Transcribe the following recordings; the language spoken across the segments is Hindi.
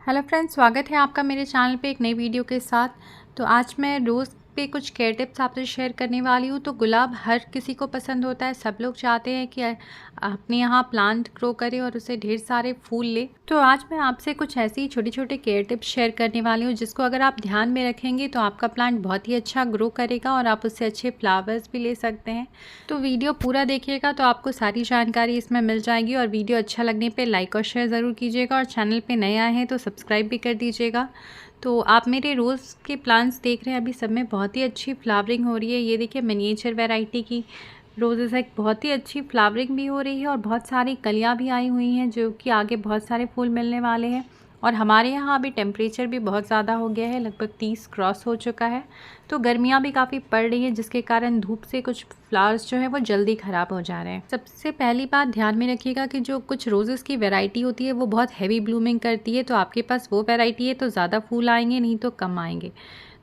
हेलो फ्रेंड्स, स्वागत है आपका मेरे चैनल पे एक नई वीडियो के साथ। तो आज मैं रोज़ पे कुछ केयर टिप्स आपसे शेयर करने वाली हूँ। तो गुलाब हर किसी को पसंद होता है, सब लोग चाहते हैं कि अपने यहाँ प्लांट ग्रो करें और उसे ढेर सारे फूल ले। तो आज मैं आपसे कुछ ऐसी ही छोटे छोटे केयर टिप्स शेयर करने वाली हूँ जिसको अगर आप ध्यान में रखेंगे तो आपका प्लांट बहुत ही अच्छा ग्रो करेगा और आप उससे अच्छे फ्लावर्स भी ले सकते हैं। तो वीडियो पूरा देखिएगा तो आपको सारी जानकारी इसमें मिल जाएगी। और वीडियो अच्छा लगने पे लाइक और शेयर ज़रूर कीजिएगा और चैनल पे नए आए हैं तो सब्सक्राइब भी कर दीजिएगा। तो आप मेरे रोज़ के प्लांट्स देख रहे हैं, अभी सब में बहुत ही अच्छी फ्लावरिंग हो रही है। ये देखिए मिनिएचर वैरायटी की रोजेज़ है, बहुत ही अच्छी फ्लावरिंग भी हो रही है और बहुत सारी कलियाँ भी आई हुई हैं जो कि आगे बहुत सारे फूल मिलने वाले हैं। और हमारे यहाँ अभी टेम्परेचर भी बहुत ज़्यादा हो गया है, लगभग 30 क्रॉस हो चुका है। तो गर्मियाँ भी काफ़ी पड़ रही हैं जिसके कारण धूप से कुछ फ्लावर्स जो है वो जल्दी ख़राब हो जा रहे हैं। सबसे पहली बात ध्यान में रखिएगा कि जो कुछ रोज़ेज़ की वैरायटी होती है वो बहुत हैवी ब्लूमिंग करती है, तो आपके पास वो वैरायटी है तो ज़्यादा फूल आएंगे, नहीं तो कम आएंगे।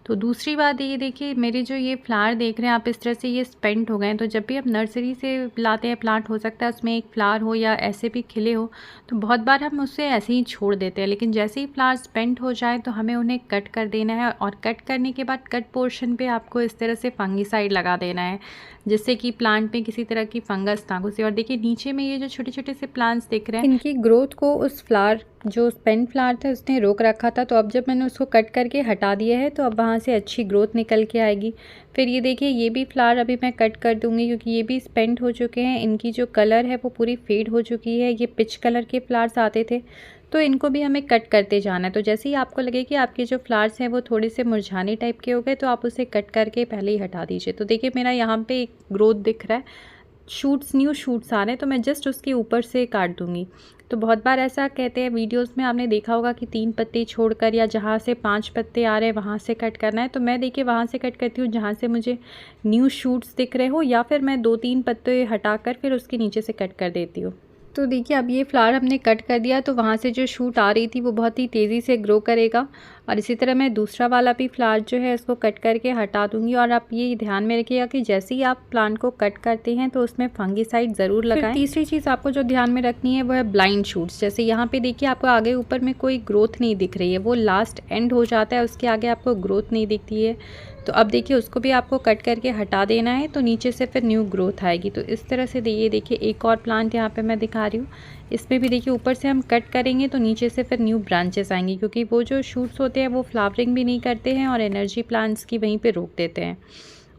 तो दूसरी बात ये देखिए, मेरे जो ये फ्लावर देख रहे हैं आप, इस तरह से ये स्पेंट हो गए हैं। तो जब भी आप नर्सरी से लाते हैं प्लांट, हो सकता है उसमें एक फ्लावर हो या ऐसे भी खिले हो, तो बहुत बार हम उससे ऐसे ही छोड़ देते हैं। लेकिन जैसे ही फ्लावर स्पेंट हो जाए तो हमें उन्हें कट कर देना है और कट करने के बाद कट पोर्शन पे आपको इस तरह से फंगीसाइड लगा देना है जिससे कि प्लांट में किसी तरह की फंगस ना घुसे। और देखिए नीचे में ये जो छोटे छोटे से प्लांट्स दिख रहे हैं, इनकी ग्रोथ को उस फ्लावर जो स्पेंट फ्लावर था उसने रोक रखा था। तो अब जब मैंने उसको कट करके हटा दिया है तो अब वहाँ से अच्छी ग्रोथ निकल के आएगी। फिर ये देखिए ये भी फ्लावर अभी मैं कट कर दूंगी क्योंकि ये भी स्पेंट हो चुके हैं। इनकी जो कलर है वो पूरी फेड हो चुकी है। ये पिच कलर के फ्लावर्स आते थे तो इनको भी हमें कट करते जाना है। तो जैसे ही आपको लगे कि आपके जो फ्लावर्स हैं वो थोड़े से मुरझाने टाइप के हो गए तो आप उसे कट करके पहले ही हटा दीजिए। तो देखिए मेरा यहाँ पे एक ग्रोथ दिख रहा है, शूट्स न्यू शूट्स आ रहे हैं, तो मैं जस्ट उसके ऊपर से काट दूंगी। तो बहुत बार ऐसा कहते हैं वीडियोस में, आपने देखा होगा कि 3 पत्ते छोड़कर या जहाँ से 5 पत्ते आ रहे हैं वहाँ से कट करना है। तो मैं देखिए वहाँ से कट करती हूँ जहाँ से मुझे न्यू शूट्स दिख रहे हो, या फिर मैं 2-3 पत्ते हटाकर फिर उसके नीचे से कट कर देती हूँ। तो देखिए अब ये फ्लावर हमने कट कर दिया तो वहाँ से जो शूट आ रही थी वो बहुत ही तेज़ी से ग्रो करेगा। और इसी तरह मैं दूसरा वाला भी फ्लावर जो है इसको कट करके हटा दूंगी। और आप ये ध्यान में रखिएगा कि जैसे ही आप प्लांट को कट करते हैं तो उसमें फंगीसाइड ज़रूर लगाएं। तीसरी चीज़ आपको जो ध्यान में रखनी है वो है ब्लाइंड शूट्स। जैसे यहाँ पे देखिए आपको आगे ऊपर में कोई ग्रोथ नहीं दिख रही है, वो लास्ट एंड हो जाता है, उसके आगे आपको ग्रोथ नहीं दिखती है। तो अब देखिए उसको भी आपको कट करके हटा देना है तो नीचे से फिर न्यू ग्रोथ आएगी। तो इस तरह से देखिए एक और प्लांट यहाँ पे मैं दिखा रही हूँ, इसमें भी देखिए ऊपर से हम कट करेंगे तो नीचे से फिर न्यू ब्रांचेस आएंगी, क्योंकि वो जो शूट्स होते हैं वो फ्लावरिंग भी नहीं करते हैं और एनर्जी प्लांट्स की वहीं पे रोक देते हैं।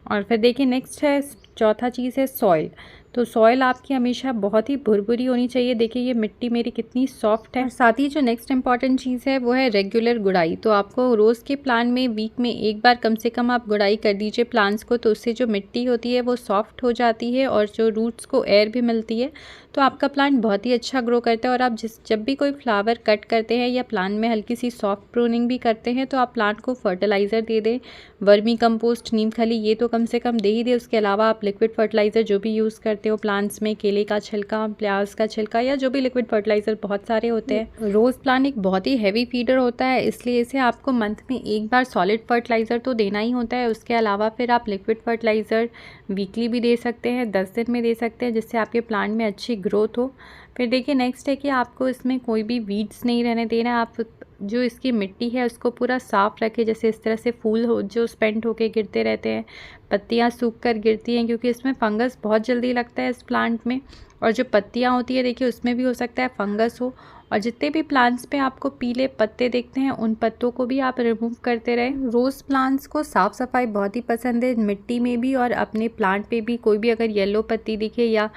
और फिर देखिए नेक्स्ट है, चौथा चीज़ है सॉइल। तो सॉइल आपकी हमेशा बहुत ही भुरभुरी होनी चाहिए। देखिए ये मिट्टी मेरी कितनी सॉफ्ट है। और साथ ही जो नेक्स्ट इंपॉर्टेंट चीज़ है वो है रेगुलर गुड़ाई। तो आपको रोज़ के प्लांट में वीक में एक बार कम से कम आप गुड़ाई कर दीजिए प्लांट्स को, तो उससे जो मिट्टी होती है वो सॉफ्ट हो जाती है और जो रूट्स को एयर भी मिलती है, तो आपका प्लांट बहुत ही अच्छा ग्रो करता है। और आप जब भी कोई फ्लावर कट करते हैं या प्लांट में हल्की सी सॉफ्ट प्रूनिंग भी करते हैं तो आप प्लांट को फर्टिलाइज़र दे दें, वर्मी कंपोस्ट, नीम खली, ये तो कम से कम दे ही दे। उसके अलावा आप लिक्विड फर्टिलाइज़र जो भी यूज़ करते हो प्लांट्स में, केले का छिलका, प्याज का छिलका, या जो भी लिक्विड फर्टिलाइज़र बहुत सारे होते हैं। रोज़ प्लांट एक बहुत ही हैवी फीडर होता है, इसलिए इसे आपको मंथ में एक बार सॉलिड फर्टिलाइज़र तो देना ही होता है। उसके अलावा फिर आप लिक्विड फर्टिलाइज़र वीकली भी दे सकते हैं, 10 दिन में दे सकते हैं, जिससे आपके प्लांट में अच्छी ग्रोथ हो। फिर देखिए नेक्स्ट है कि आपको इसमें कोई भी वीड्स नहीं रहने देना है। आप जो इसकी मिट्टी है उसको पूरा साफ़ रखें। जैसे इस तरह से फूल हो जो स्पेंट होके गिरते रहते हैं, पत्तियां सूख कर गिरती हैं, क्योंकि इसमें फंगस बहुत जल्दी लगता है इस प्लांट में। और जो पत्तियां होती है देखिए उसमें भी हो सकता है फंगस हो। और जितने भी प्लांट्स पे आपको पीले पत्ते दिखते हैं उन पत्तों को भी आप रिमूव करते रहें। रोज़ प्लांट्स को साफ़ सफाई बहुत ही पसंद है, मिट्टी में भी और अपने प्लांट पे भी। कोई भी अगर येलो पत्ती दिखे या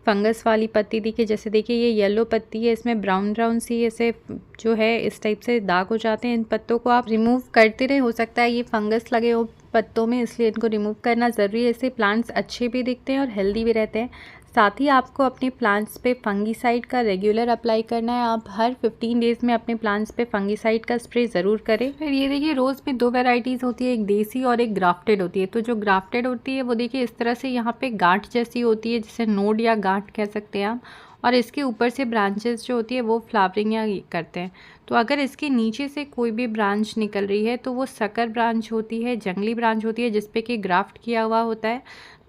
फंगस वाली पत्ती दिखे, जैसे देखिए ये येलो पत्ती है, इसमें ब्राउन ब्राउन सी ऐसे जो है इस टाइप से दाग हो जाते हैं, इन पत्तों को आप रिमूव करते रहे। हो सकता है ये फंगस लगे हो पत्तों में, इसलिए इनको रिमूव करना ज़रूरी है। इससे प्लांट्स अच्छे भी दिखते हैं और हेल्दी भी रहते हैं। साथ ही आपको अपने प्लांट्स पे फंगीसाइड का रेगुलर अप्लाई करना है। आप हर 15 डेज़ में अपने प्लांट्स पे फंगीसाइड का स्प्रे ज़रूर करें। फिर ये देखिए रोज़ में 2 वैरायटीज़ होती है, एक देसी और एक ग्राफ्टेड होती है। तो जो ग्राफ्टेड होती है वो देखिए इस तरह से यहाँ पे गांठ जैसी होती है, जिसे नोड या गांठ कह सकते हैं आप, और इसके ऊपर से ब्रांचेस जो होती है वो फ्लावरिंग या करते हैं। तो अगर इसके नीचे से कोई भी ब्रांच निकल रही है तो वो सकर ब्रांच होती है, जंगली ब्रांच होती है जिस पे कि ग्राफ्ट किया हुआ होता है,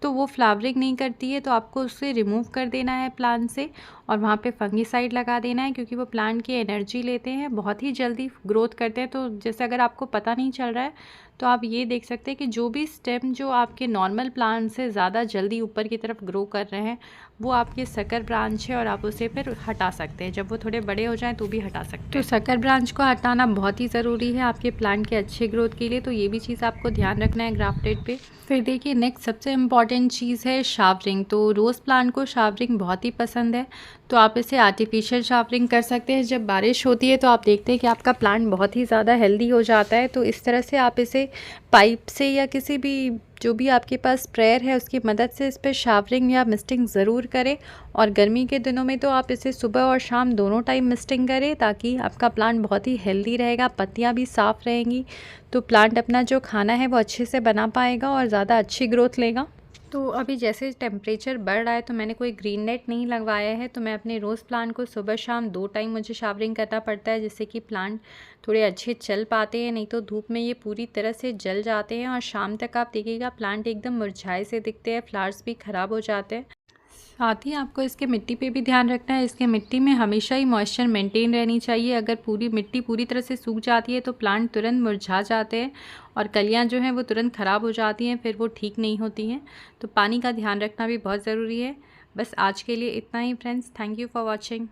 तो वो फ्लावरिंग नहीं करती है। तो आपको उसे रिमूव कर देना है प्लांट से और वहाँ पे फंगीसाइड लगा देना है, क्योंकि वो प्लांट की एनर्जी लेते हैं, बहुत ही जल्दी ग्रोथ करते हैं। तो जैसे अगर आपको पता नहीं चल रहा है तो आप ये देख सकते हैं कि जो भी स्टेम जो आपके नॉर्मल प्लांट से ज़्यादा जल्दी ऊपर की तरफ ग्रो कर रहे हैं वो आपके सकर ब्रांच है, और आप उसे फिर हटा सकते हैं। जब वो थोड़े बड़े हो जाएं तो भी हटा सकते हैं। तो सकर ब्रांच को हटाना बहुत ही ज़रूरी है आपके प्लांट के अच्छे ग्रोथ के लिए, तो ये भी चीज़ आपको ध्यान रखना है ग्राफ्टेड पे। फिर देखिए नेक्स्ट सबसे इम्पॉर्टेंट चीज़ है शावरिंग। तो रोज़ प्लांट को शावरिंग बहुत ही पसंद है, तो आप इसे आर्टिफिशियल शावरिंग कर सकते हैं। जब बारिश होती है तो आप देखते हैं कि आपका प्लांट बहुत ही ज़्यादा हेल्दी हो जाता है, तो इस तरह से आप इसे पाइप से या किसी भी जो भी आपके पास स्प्रेयर है उसकी मदद से इस पर शावरिंग या मिस्टिंग ज़रूर करें। और गर्मी के दिनों में तो आप इसे सुबह और शाम दोनों टाइम मिस्टिंग करें, ताकि आपका प्लांट बहुत ही हेल्दी रहेगा, पत्तियां भी साफ़ रहेंगी, तो प्लांट अपना जो खाना है वो अच्छे से बना पाएगा और ज़्यादा अच्छी ग्रोथ लेगा। तो अभी जैसे टेम्परेचर बढ़ रहा है तो मैंने कोई ग्रीन नेट नहीं लगवाया है, तो मैं अपने रोज़ प्लांट को सुबह शाम 2 टाइम मुझे शावरिंग करना पड़ता है, जिससे कि प्लांट थोड़े अच्छे चल पाते हैं। नहीं तो धूप में ये पूरी तरह से जल जाते हैं और शाम तक आप देखिएगा प्लांट एकदम मुरझाए से दिखते हैं, फ्लावर्स भी ख़राब हो जाते हैं। साथ ही आपको इसके मिट्टी पे भी ध्यान रखना है। इसके मिट्टी में हमेशा ही मॉइस्चर मेंटेन रहनी चाहिए। अगर पूरी मिट्टी पूरी तरह से सूख जाती है तो प्लांट तुरंत मुरझा जाते हैं और कलियां जो हैं वो तुरंत ख़राब हो जाती हैं, फिर वो ठीक नहीं होती हैं। तो पानी का ध्यान रखना भी बहुत ज़रूरी है। बस आज के लिए इतना ही friends, thank you for watching.